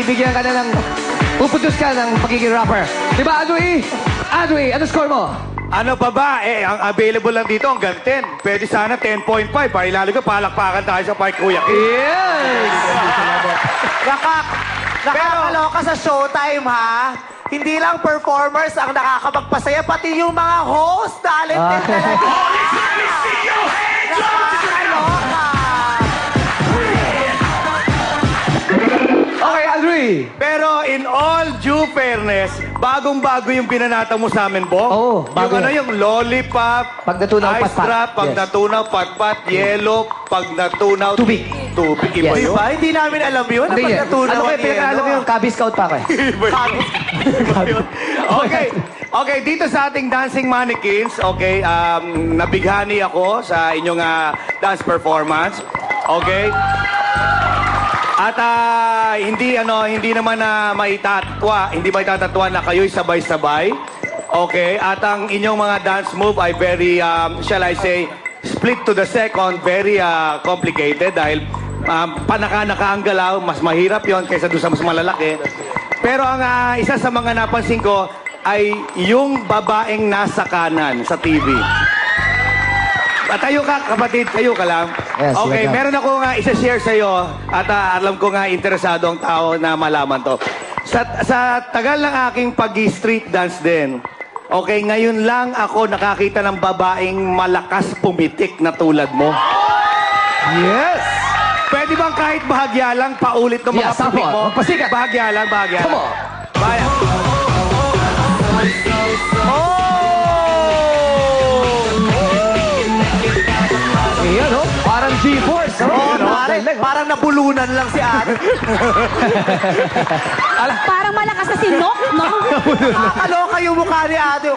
bibigyan ka na ng... Puputus ka ng pagiging rapper. Diba, Adwi? Adwi, ano score mo? Ano pa ba? Ang available lang dito hanggang 10. Pwede sana 10.5. Para ilalo ko, palakpakan tayo sa Park Kuya. Yes! Nakakaloka sa showtime, ha? Hindi lang performers ang nakakapagpasaya, pati yung mga host, talented talaga. Nakakaloka. Okay, Adwi. Pero in all due fairness, bagong-bago yung binanata mo sa amin, Bong. Oo, bago Yung ano yan. yung lollipop, Pag natunaw, ice patpat. drop, pag Yes. natunaw, patpat, yellow, pag natunaw, Tubig. Tubig, iba Yes. yun. Diba? Hindi namin alam yun. Hindi Pag yan. natunaw Ano kayo, ang pinag-aalam yelo. ko yung Cubby Scout pa ko eh. Iba yun. Okay. Okay, dito sa ating dancing mannequins, okay, nabighani ako sa inyong dance performance. Okay? At hindi naman hindi maitatwa na kayo'y sabay-sabay. Okay? At ang inyong mga dance move ay very, shall I say, split to the second, very complicated dahil panaka-naka ang galaw, mas mahirap yon kaysa doon sa mas malalaki. Pero ang isa sa mga napansin ko ay yung babaeng nasa kanan sa TV. Tayo ka, kapatid, tayo ka lang. Yes, okay, welcome. meron ako isa-share sa'yo at alam ko nga interesado ang tao na malaman to. Sa tagal ng aking pag-street dance din, okay, ngayon lang ako nakakita ng babaeng malakas pumitik na tulad mo. Yes! Pwede bang kahit bahagya lang, paulit ng mga Yes, putik apo. mo? Magpasikat. Bahagya lang, bahagya Come lang. on. Bayan. Ayan, oh. Parang G-Force. Oh, Oo, pare, parang nabulunan lang si Ate. Parang malakas na si Nok, no? Nakakaloka yung mukha ni Ate.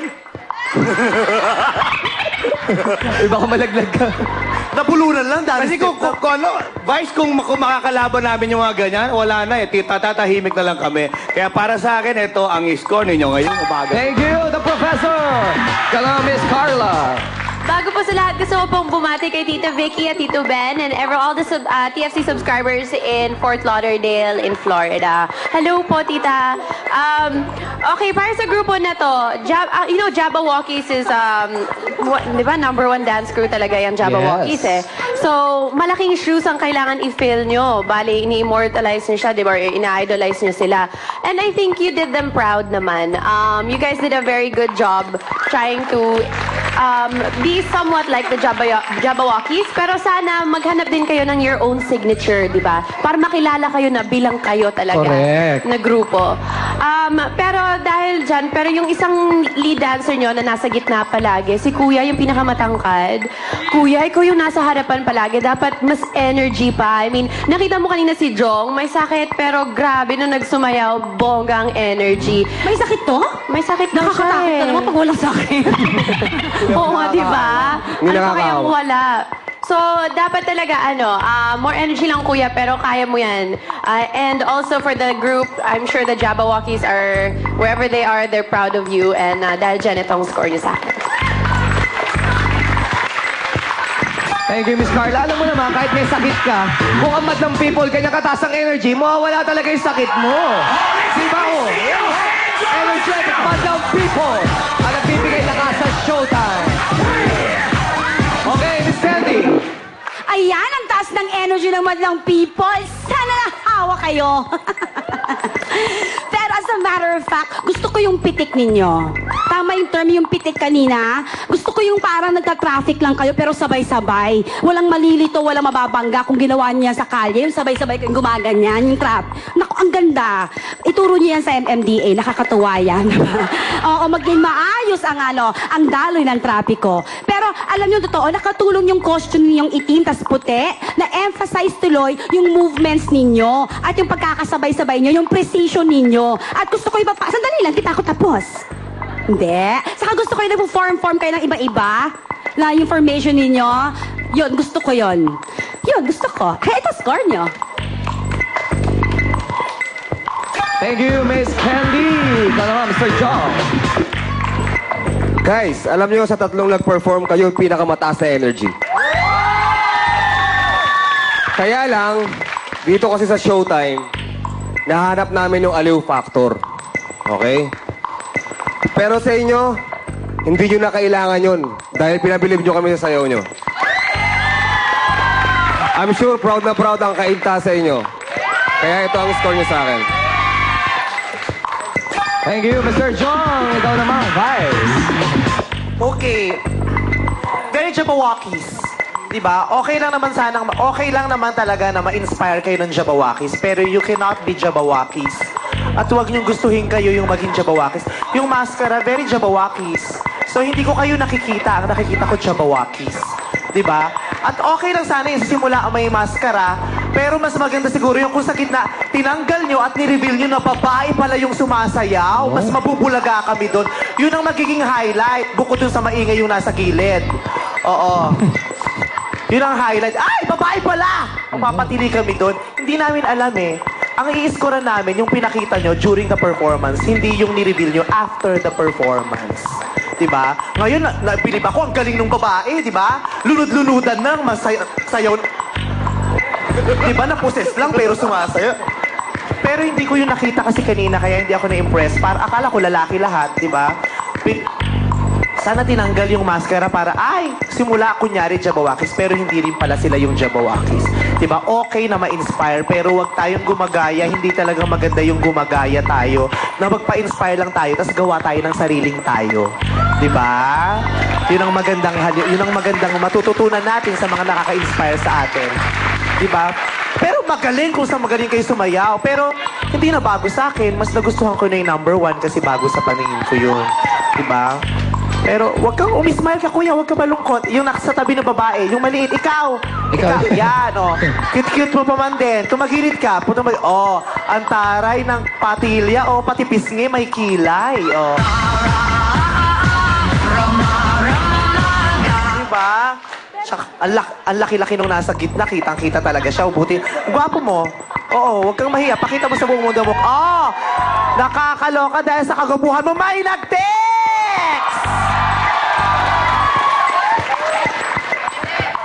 Iba ka malaglag ka. Nabulunan lang dahil Kasi kung Vice, kung makakalaban namin yung mga ganyan, wala na eh. Tatahimik na lang kami. Kaya para sa akin, ito ang score ninyo ngayong umaga. Thank you, the professor. Kala Miss Carla. Bago po sa lahat, gusto ko pong bumati kay Tita Vicky at Tito Ben and all the TFC subscribers in Fort Lauderdale in Florida. Hello po, Tita. Okay, para sa grupo na to, Jabberwockies is, di ba, #1 dance crew talaga yung Jabberwockies Yes. So, malaking shoes ang kailangan i-fill nyo. Bale, ini-immortalize nyo siya, di ba, or ina-idolize nyo sila. And I think you did them proud naman. You guys did a very good job trying to be somewhat like the Jabberwockies, pero sana maghanap din kayo ng your own signature, di ba? Para makilala kayo na bilang kayo talaga Correct. na grupo. Pero dahil dyan, pero yung isang lead dancer nyo na nasa gitna palagi, si Kuya, yung pinakamatangkad. Kuya, ikaw yung nasa harapan palagi. Dapat mas energy pa. I mean, nakita mo kanina si Jong, may sakit, pero grabe nung nagsumayaw, bonggang energy. May sakit to? May sakit na siya Nakakatakot eh. ka naman pag walang sakit. Oo nga, di ba? Hindi Ano pa nakakaawa. kayang wala? So, dapat talaga, more energy lang, kuya, pero kaya mo yan. And also for the group, I'm sure the Jabberwockies are, wherever they are, they're proud of you. And dahil dyan, itong score niyo sa akin. Thank you, Miss Carla. Alam mo naman, kahit may sakit ka, kung ang madlang people, kanya kataas ang energy, mawawala talaga yung sakit mo. Di ba ko? Energetic madlang people. Ang nagbibigay lakas sa showtime. Okay, Miss Candy. Ayan, ang taas ng energy ng madlang people. Sana nahawa kayo. Pero as a matter of fact, gusto ko yung pitik ninyo. Tama yung term, yung pitik kanina. Gusto ko yung parang nagka-traffic lang kayo pero sabay-sabay. Walang malilito, walang mababangga kung ginawa niya sa kalye. Yung sabay-sabay kayong gumaganyan, yung trap. Naku, ang ganda. Ituro niyo yan sa MMDA. Nakakatuwa yan. Oo, maging maayos ang daloy ng trapiko. Pero alam niyo totoo, nakatulong yung costume ninyong itim tas puti na emphasize tuloy yung movements ninyo at yung pagkakasabay-sabay niyo, yung precision ninyo. At gusto ko sandali lang, kita ako tapos. Hindi. Saka gusto ko yung nagpo-form kayo ng iba-iba na yung formation ninyo. Yun, gusto ko yun. Yun, gusto ko. Kaya ito, score nyo. Thank you, Miss Candy. Kala Mr. John. Guys, alam niyo sa tatlong nag-perform kayo yung pinakamataas na energy. Kaya lang, dito kasi sa showtime, nahanap namin yung aliw factor. Okay? Pero sa inyo, hindi nyo na kailangan yun. Dahil pinabilib nyo kami sa sayaw nyo. I'm sure proud na proud ang kainta sa inyo. Kaya ito ang score nyo sa akin. Thank you, Mr. Jong. Ikaw naman, Vice. Okay. Very Jabawakis. Diba? Okay lang naman talaga na ma-inspire kayo ng Jabawakis. Pero you cannot be Jabawakis. At huwag niyong gustuhin kayo yung maging Jabawakis. Yung maskara, very Jabawakis. So hindi ko kayo nakikita. Ang nakikita ko, Jabawakis. Diba? At okay lang sana yung simula ang may maskara. Pero mas maganda siguro yung kung sa gitna, tinanggal nyo at ni-reveal nyo na babae pala yung sumasayaw. Mas mabubulaga kami doon. Yun ang magiging highlight. Bukod dun sa maingay yung nasa gilid. Oo. Yun ang highlight. Ay, babae pala! Mapapatili kami doon. Hindi namin alam eh. Ang i-score namin, yung pinakita nyo during the performance, hindi yung ni-reveal nyo after the performance. Diba? Ngayon, nabilib ako, ang galing ng babae, diba? Lunod-lunudan na, sayaw. Diba, naposes lang pero sumasayaw. Pero hindi ko yung nakita kasi kanina, kaya hindi ako na-impress. Akala ko lalaki lahat, diba? Sana tinanggal yung maskara para, simula kunyari Jabawakis, pero hindi rin pala sila yung Jabawakis. Diba? Okay na ma-inspire, pero wag tayong gumagaya. Hindi talaga maganda yung gumagaya tayo. Na magpa-inspire lang tayo, tapos gawa tayo ng sariling tayo. Diba? Yun ang magandang matututunan natin sa mga nakaka-inspire sa atin. Diba? Pero magaling kung saan magaling kayo sumayaw. Pero hindi na bago sa akin. Mas nagustuhan ko na yung number 1 kasi bago sa paningin ko yun. Diba? Pero wag kang umismile ka, kuya. Wag ka malungkot. Yung nasa tabi ng babae, yung maliit, ikaw. Yan, oh. Cute-cute mo pa man din. Tumagilid ka. Ang taray ng patilya, pati pisngi may kilay, Diba? Tsaka, ang laki-laki nung nasa gitna. Kitang-kita talaga siya. Buti. Ang gwapo mo. Oo, wag kang mahiya. Pakita mo sa buong mundo mo. Nakakaloka dahil sa kagabuhan mo. May nag-text!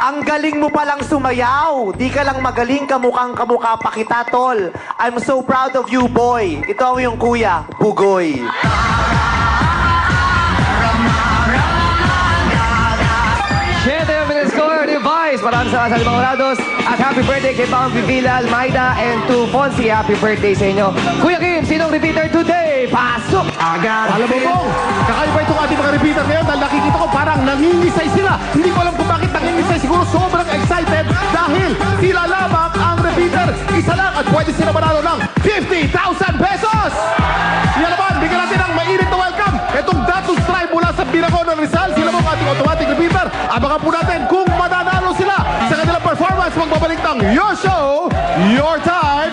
Ang galing mo palang sumayaw. Di ka lang magaling, kamukhang kamukha pa kita, tol. I'm so proud of you, boy. Ito yung kuya, Bugoy. Siyete yung pinag-score ni Vice. Maraming salamat sa limang orados. At happy birthday kay Pang Vivila, Almaida, and to Fonzie. Happy birthday sa inyo. Kuya Kim, sinong repeater today? Pasok! Alam mo po, kakaiba itong ating mga repeater ngayon dahil nakikita ko parang nangingisay sila. Hindi ko alam kung bakit nangingisay. Siguro sobrang excited dahil sila lamang ang repeater. Isa lang at pwede sila manalo ng 50,000 pesos! Yan naman, bigyan natin ang mainit na welcome. Itong Datus Tribe mula sa Binagon ng Rizal. Sila mo ang ating automatic repeater. Abangan po natin kung mananalo sila sa kanilang performance. Magbabalik ng Your Show, Your Time,